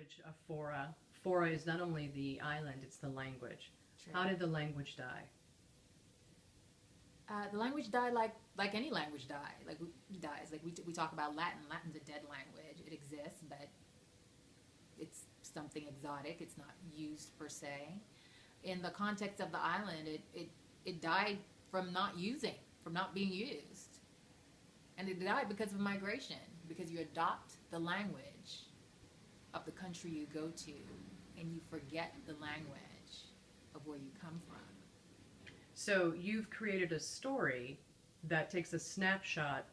language of FORA. FORA is not only the island, it's the language. True. How did the language die? The language died like any language dies. Like we talk about Latin. Latin's a dead language. It exists, but it's something exotic. It's not used per se. In the context of the island, it died from not being used. And it died because of migration, because you adopt the language of the country you go to and you forget the language of where you come from. So you've created a story that takes a snapshot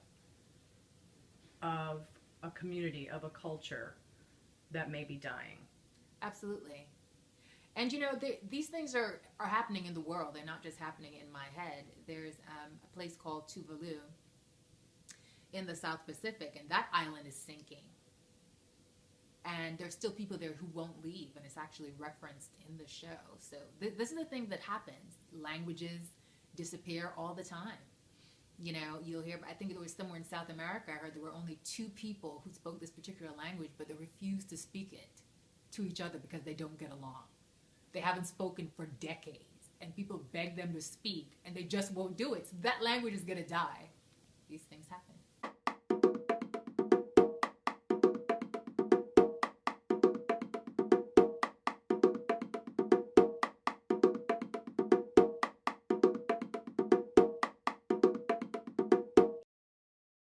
of a community, of a culture that may be dying. Absolutely. And you know, these things are happening in the world. They're not just happening in my head. There's a place called Tuvalu in the South Pacific, and that island is sinking. And there's still people there who won't leave, and it's actually referenced in the show. So this is the thing that happens. Languages disappear all the time. You know, you'll hear, I think it was somewhere in South America, I heard there were only 2 people who spoke this particular language, but they refused to speak it to each other because they don't get along. They haven't spoken for decades, and people beg them to speak, and they just won't do it. So that language is going to die. These things happen.